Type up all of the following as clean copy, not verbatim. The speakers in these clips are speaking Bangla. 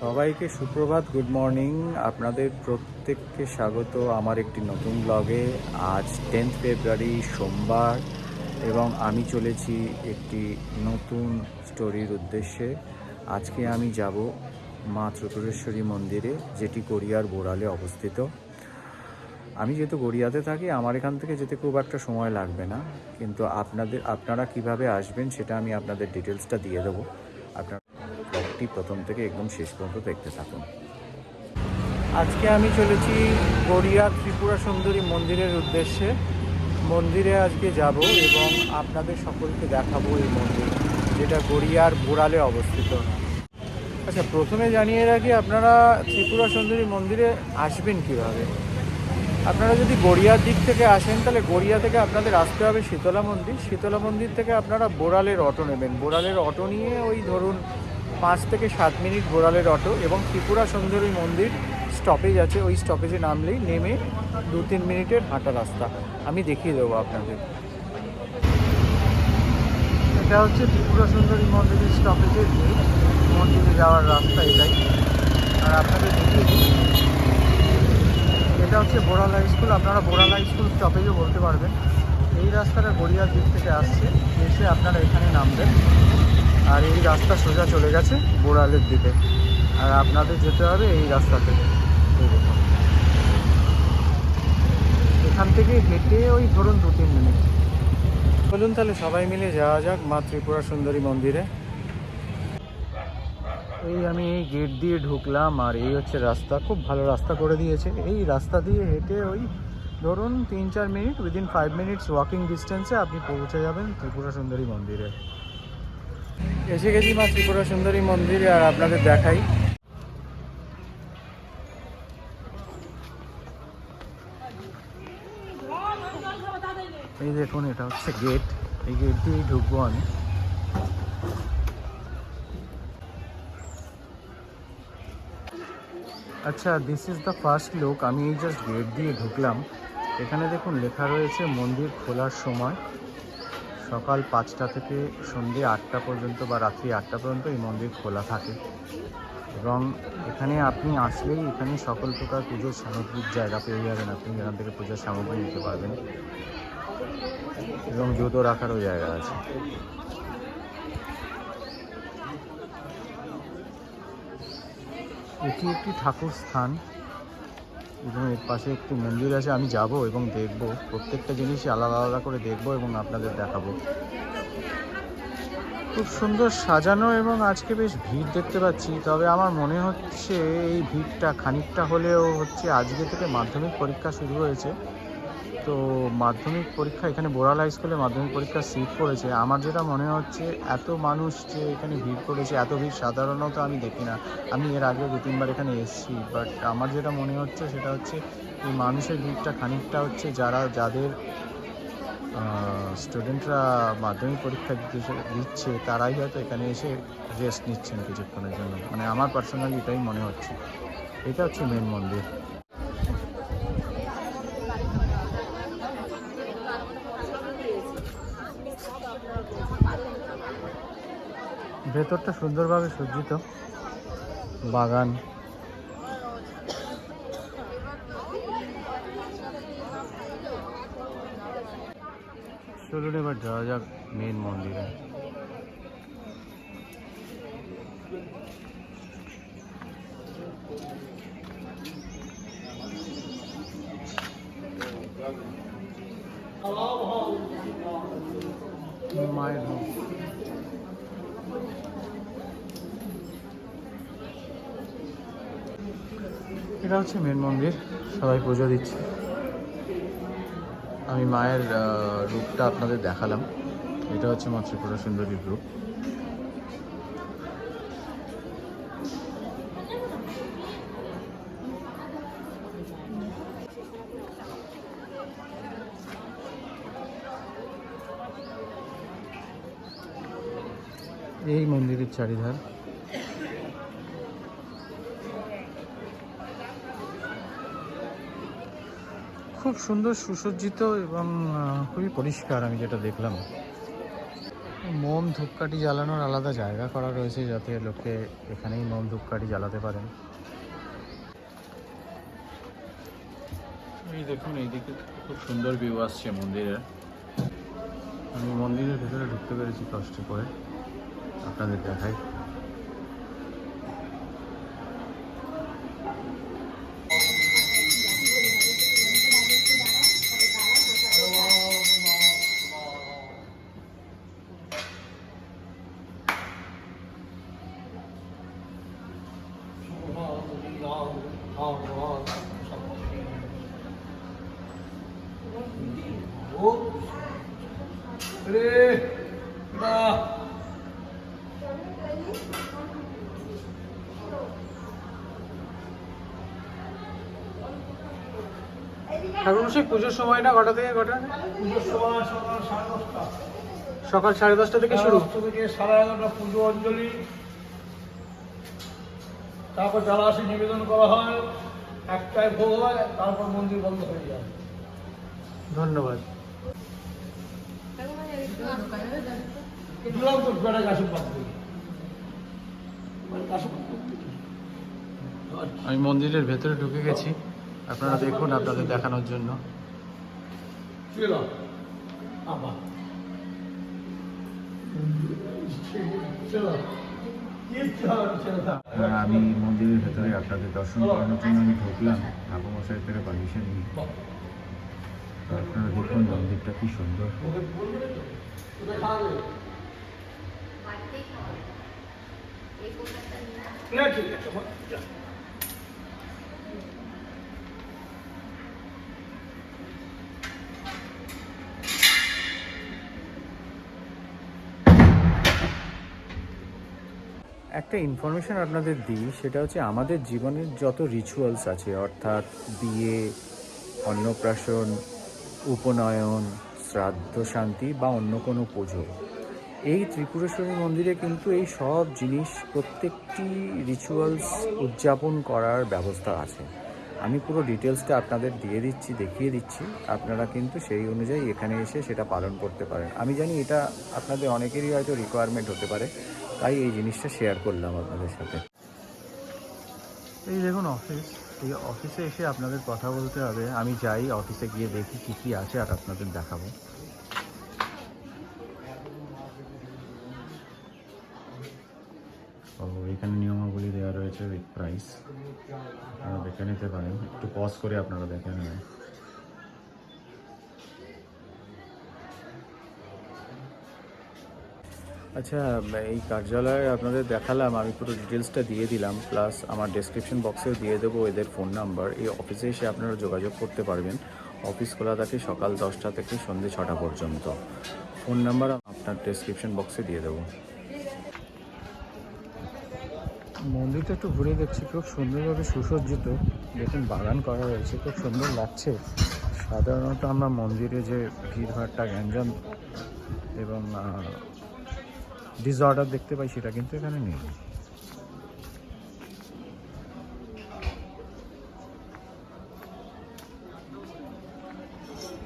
সবাইকে সুপ্রভাত, গুড মর্নিং। আপনাদের প্রত্যেককে স্বাগত আমার একটি নতুন ব্লগে। আজ 10th ফেব্রুয়ারি সোমবার এবং আমি চলেছি একটি নতুন স্টোরির উদ্দেশ্যে। আজকে আমি যাব মা ত্রিপুরেশ্বরী মন্দিরে, যেটি গড়িয়ার বোড়ালে অবস্থিত। আমি যেহেতু গড়িয়াতে থাকি, আমার এখান থেকে যেতে খুব একটা সময় লাগবে না, কিন্তু আপনারা কিভাবে আসবেন সেটা আমি আপনাদের ডিটেলসটা দিয়ে দেবো। আপনারা ব্লগটি প্রথম থেকে একদম শেষ পর্যন্ত দেখতে থাকুন। আজকে আমি চলেছি গড়িয়া ত্রিপুরা সুন্দরী মন্দিরের উদ্দেশ্যে। মন্দিরে আজকে যাব এবং আপনাদের সকলকে দেখাবো এই মন্দির, যেটা গড়িয়ার বোড়ালে অবস্থিত। আচ্ছা, প্রথমে জানিয়ে রাখি, আপনারা ত্রিপুরা সুন্দরী মন্দিরে আসবেন কীভাবে। আপনারা যদি গড়িয়ার দিক থেকে আসেন, তাহলে গড়িয়া থেকে আপনাদের আসতে হবে শীতলা মন্দির। শীতলা মন্দির থেকে আপনারা বোড়ালের অটো নেবেন। বোড়ালের অটো নিয়ে ওই ধরুন 5 থেকে 7 মিনিট বোড়ালের অটো, এবং ত্রিপুরা সুন্দরী মন্দির স্টপেজ আছে, ওই স্টপেজে নামলেই নেমে 2-3 মিনিটের হাঁটা রাস্তা। আমি দেখিয়ে দেবো আপনাদের। এটা হচ্ছে ত্রিপুরা সুন্দরী মন্দিরের স্টপেজের গেট, মন্দিরে যাওয়ার রাস্তা এটাই। আর আপনাদের দেখিয়ে দিই, এটা হচ্ছে বোড়াল হাই স্কুল। আপনারা বোড়াল হাই স্কুল স্টপেজও বলতে পারবেন। এই রাস্তাটা গড়িয়ার দিক থেকে আসছে, এসে আপনারা এখানে নামবেন, আর এই রাস্তা সোজা চলে গেছে বোড়ালের দিকে। আর আপনাদের যেতে হবে এই রাস্তাতে। এখান থেকে হেঁটে ওই ধরুন 2-3 মিনিট। বলুন তাহলে সবাই মিলে যাওয়া যাক মা ত্রিপুরা সুন্দরী মন্দিরে। আমি এই গেট দিয়ে ঢুকলাম, আর এই হচ্ছে রাস্তা। খুব ভালো রাস্তা করে দিয়েছে। এই রাস্তা দিয়ে হেঁটে ওই ধরুন 3-4 মিনিট, উইদিন 5 মিনিটস ওয়াকিং ডিস্টেন্সে আপনি পৌঁছে যাবেন ত্রিপুরা সুন্দরী মন্দিরে। এসে গেছি মা ত্রিপুরা সুন্দরী মন্দিরে, আর আপনাদের দেখাই। এই দেখুন, এটা হচ্ছে গেট। এই গেট দিয়েই ঢুকবো আমি। আচ্ছা, this is the first look. আমি এই জাস্ট গেট দিয়ে ঢুকলাম। এখানে দেখুন লেখা রয়েছে মন্দির খোলার সময় সকাল 5টা থেকে সন্ধ্যে 8টা পর্যন্ত, বা রাত্রি 8টা পর্যন্ত এই মন্দির খোলা থাকে। এবং এখানে আপনি আসলেই এখানে সকল প্রকার পুজোর সামগ্রিক জায়গা পেয়ে যাবেন। আপনি এখান থেকে পুজোর সামগ্রী নিতে পারবেন, এবং জুতো রাখারও জায়গা আছে। এটি একটি ঠাকুর স্থান, এবং এর পাশে একটি মন্দির আছে। আমি যাব এবং দেখব, প্রত্যেকটা জিনিসই আলাদা আলাদা করে দেখব এবং আপনাদের দেখাবো। খুব সুন্দর সাজানো, এবং আজকে বেশ ভিড় দেখতে পাচ্ছি। তবে আমার মনে হচ্ছে এই ভিড়টা খানিকটা হলেও হচ্ছে আজকে থেকে মাধ্যমিক পরীক্ষা শুরু হয়েছে। তো মাধ্যমিক পরীক্ষা এখানে বোড়াল হাই স্কুলে মাধ্যমিক পরীক্ষার সিট পড়েছে। আমার যেটা মনে হচ্ছে, এত মানুষ যে এখানে ভিড় করেছে, এত ভিড় সাধারণত আমি দেখি না। আমি এর আগে 2-3 বার এখানে এসেছি, বাট আমার যেটা মনে হচ্ছে সেটা হচ্ছে এই মানুষের ভিড়টা খানিকটা হচ্ছে যাদের স্টুডেন্টরা মাধ্যমিক পরীক্ষা দিচ্ছে, তারাই হয়তো এখানে এসে রেস্ট নিচ্ছেন কিছুক্ষণের জন্য। মানে আমার পার্সোনালি এটাই মনে হচ্ছে। এটা হচ্ছে মেন মন্দির। ভেতরটা সুন্দরভাবে সজ্জিত, বাগান। চলুন এবার যাওয়া যাক মেন মন্দিরে। মায়ের রূপ। এটা হচ্ছে মেন মন্দির, সবাই পুজো দিচ্ছে। আমি মায়ের রূপটা আপনাদের দেখালাম। এটা হচ্ছে মা ত্রিপুরা সুন্দরীর রূপ। এই মন্দিরের চারিধার খুব সুন্দর সুসজ্জিত এবং খুবই পরিষ্কার, আমি যেটা দেখলাম। মোম ধূপকাঠি জ্বালানোর আলাদা জায়গা করা রয়েছে, যাতে লোকে এখানেই মোম ধূপকাঠি জ্বালাতে পারেন। এই দেখুন, এইদিকে খুব সুন্দর ভিউ আসছে মন্দিরের। আমি মন্দিরের ভেতরে ঢুকতে পেরেছি কষ্ট করে, আপনাদের দেখাই। ঠাকুরমশাই, পুজোর সময়টা কটা থেকে কটা? পুজোর সময় সকাল 10:30। সকাল 10:30 থেকে শুরু। 11:30 পুজো অঞ্জলি, তারপর জ্বালাশি নিবেদন করা হয়, 1টায় ভোগ হয়, তারপর মন্দির বন্ধ হয়ে যায়। ধন্যবাদ। আমি মন্দিরের ভেতরে ঢুকে গেছি, আপনারা দেখুন আপনাদের দেখানোর জন্য। আমি মন্দিরের ভেতরে আপনাদের দর্শন করানোর জন্য আমি ঢুকলাম ঠাকুরমশাই থেকে পারমিশন নিয়ে। আপনারা দেখুন মন্দিরটা কি সুন্দর। একটা ইনফরমেশন আপনাদের দিই, সেটা হচ্ছে আমাদের জীবনের যত রিচুয়ালস আছে, অর্থাৎ বিয়ে, অন্নপ্রাশন, উপনয়ন, শ্রাদ্ধ শান্তি বা অন্য কোনো পুজো, এই ত্রিপুরেশ্বরী মন্দিরে কিন্তু এই সব জিনিস, প্রত্যেকটি রিচুয়ালস উদযাপন করার ব্যবস্থা আছে। আমি পুরো ডিটেলসটা আপনাদের দিয়ে দিচ্ছি, দেখিয়ে দিচ্ছি, আপনারা কিন্তু সেই অনুযায়ী এখানে এসে সেটা পালন করতে পারেন। আমি জানি এটা আপনাদের অনেকেরই হয়তো রিকোয়ারমেন্ট হতে পারে, তাই এই জিনিসটা শেয়ার করলাম আপনাদের সাথে। এই দেখুন অফিস, এই অফিসে এসে আপনাদের কথা বলতে হবে। আমি যাই অফিসে গিয়ে দেখি কী কী আছে আর আপনাদের দেখাবো। ও এখানে নিয়মাবলী দেওয়া রয়েছে উইথ প্রাইস, আপনারা দেখে নিতে পারেন। একটু পজ করে আপনারা দেখে নেবেন। আচ্ছা, এই কার্যালয়ে আপনাদের দেখালাম, আমি পুরো ডিটেলসটা দিয়ে দিলাম, প্লাস আমার ডেসক্রিপশন বক্সেও দিয়ে দেবো এদের ফোন নাম্বার। এই অফিসে এসে আপনারা যোগাযোগ করতে পারবেন। অফিস খোলা থাকে সকাল 10টা থেকে সন্ধ্যে 6টা পর্যন্ত। ফোন নাম্বার আপনার ডেসক্রিপশন বক্সে দিয়ে দেবো। মন্দিরটা একটু ঘুরে দেখছি, খুব সুন্দরভাবে সুসজ্জিত। দেখুন বাগান করা রয়েছে, খুব সুন্দর লাগছে। সাধারণত আমরা মন্দিরে যে ভিড়ভাড়টা, গ্যাঞ্জাম এবং ডিসঅর্ডার দেখতে পাই, সেটা কিন্তু এখানে নেই।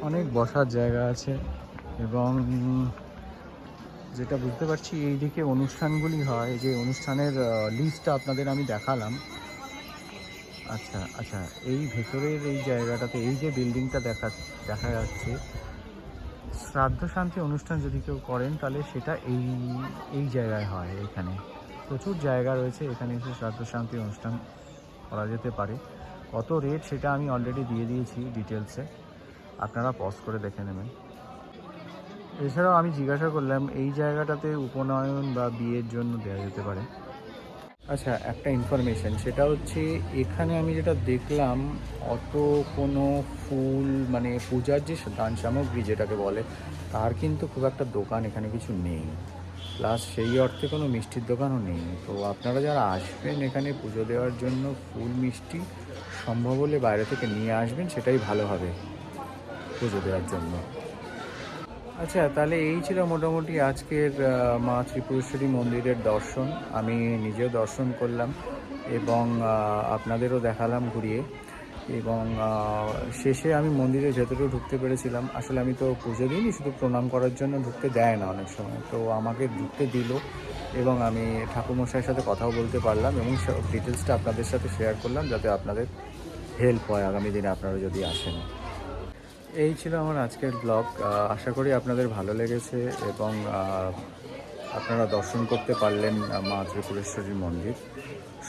অনেক বসার জায়গা আছে এবং যেটা বুঝতে পারছি এইদিকে অনুষ্ঠানগুলি হয়, যে অনুষ্ঠানের লিস্টটা আপনাদের আমি দেখালাম। আচ্ছা আচ্ছা, এই ভেতরের এই জায়গাটাতে, এই যে বিল্ডিংটা দেখা যাচ্ছে, শ্রাদ্ধ শান্তি অনুষ্ঠান যদি কেউ করেন তাহলে সেটা এই জায়গায় হয়। এখানে প্রচুর জায়গা রয়েছে, এখানে এসে শ্রাদ্ধ শান্তি অনুষ্ঠান করা যেতে পারে। কত রেট সেটা আমি অলরেডি দিয়ে দিয়েছি ডিটেলসে, আপনারা পজ করে দেখে নেবেন। এছাড়াও আমি জিজ্ঞাসা করলাম এই জায়গাটাতে উপনয়ন বা বিয়ের জন্য দেওয়া যেতে পারে। আচ্ছা, একটা ইনফরমেশন, সেটা হচ্ছে এখানে আমি যেটা দেখলাম, অত কোনো ফুল মানে পূজার যে দান সামগ্রী যেটাকে বলে, তার কিন্তু খুব একটা দোকান এখানে কিছু নেই, প্লাস সেই অর্থে কোনো মিষ্টির দোকানও নেই। তো আপনারা যারা আসবেন এখানে পুজো দেওয়ার জন্য, ফুল মিষ্টি সম্ভব হলে বাইরে থেকে নিয়ে আসবেন, সেটাই ভালো হবে পুজো দেওয়ার জন্য। আচ্ছা, তাহলে এই ছিল মোটামুটি আজকের মা ত্রিপুরেশ্বরী মন্দিরের দর্শন। আমি নিজেও দর্শন করলাম এবং আপনাদেরও দেখালাম ঘুরিয়ে। এবং শেষে আমি মন্দিরের ভেতরেও ঢুকতে পেরেছিলাম। আসলে আমি তো পুজো দিইনি, শুধু প্রণাম করার জন্য ঢুকতে দেয় না অনেক সময়, তো আমাকে ঢুকতে দিল এবং আমি ঠাকুরমশাইয়ের সাথে কথাও বলতে পারলাম এবং সব ডিটেলসটা আপনাদের সাথে শেয়ার করলাম, যাতে আপনাদের হেল্প হয় আগামী দিনে আপনারা যদি আসেন। এই ছিল আমার আজকের ব্লগ। আশা করি আপনাদের ভালো লেগেছে এবং আপনারা দর্শন করতে পারলেন মা ত্রিপুরেশ্বরীর মন্দির।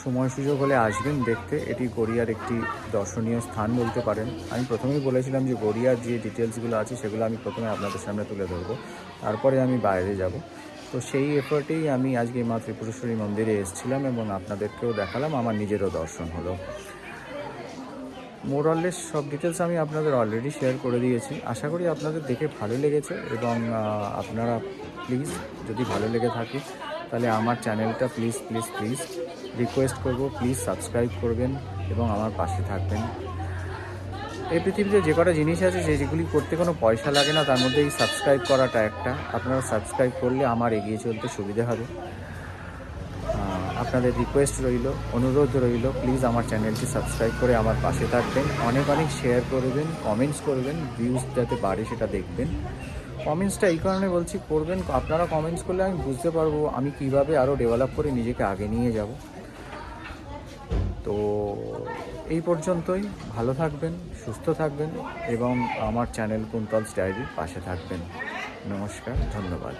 সময় সুযোগ হলে আসবেন দেখতে। এটি গড়িয়ার একটি দর্শনীয় স্থান বলতে পারেন। আমি প্রথমেই বলেছিলাম যে গড়িয়ার যে ডিটেলসগুলো আছে সেগুলো আমি প্রথমে আপনাদের সামনে তুলে ধরবো, তারপরে আমি বাইরে যাব। তো সেই এফার্টেই আমি আজকে মা ত্রিপুরেশ্বরী মন্দিরে এসেছিলাম এবং আপনাদেরকেও দেখালাম, আমার নিজেরও দর্শন হলো। মোরলেস সব ডিটেলস আমি আপনাদের অলরেডি শেয়ার করে দিয়েছি। আশা করি আপনাদের দেখে ভালো লেগেছে এবং আপনারা প্লিজ, যদি ভালো লেগে থাকে তাহলে আমার চ্যানেলটা প্লিজ প্লিজ প্লিজ রিকোয়েস্ট করব, প্লিজ সাবস্ক্রাইব করবেন এবং আমার পাশে থাকবেন। এই পৃথিবীতে যে কটা জিনিস আছে যেগুলি করতে কোনো পয়সা লাগে না, তার মধ্যে এই সাবস্ক্রাইব করাটা একটা। আপনারা সাবস্ক্রাইব করলে আমার এগিয়ে চলতে সুবিধা হবে। আপনাদের রিকোয়েস্ট রইল, অনুরোধ রইল, প্লিজ আমার চ্যানেলটি সাবস্ক্রাইব করে আমার পাশে থাকবেন। অনেক অনেক শেয়ার করবেন, কমেন্টস করবেন, ভিউজ যাতে বাড়ে সেটা দেখবেন। কমেন্টসটা এই কারণে বলছি করবেন, আপনারা কমেন্টস করলে আমি বুঝতে পারবো আমি কিভাবে আরও ডেভেলপ করে নিজেকে আগে নিয়ে যাব। তো এই পর্যন্তই। ভালো থাকবেন, সুস্থ থাকবেন এবং আমার চ্যানেল কুন্তলস ডায়েরির পাশে থাকবেন। নমস্কার, ধন্যবাদ।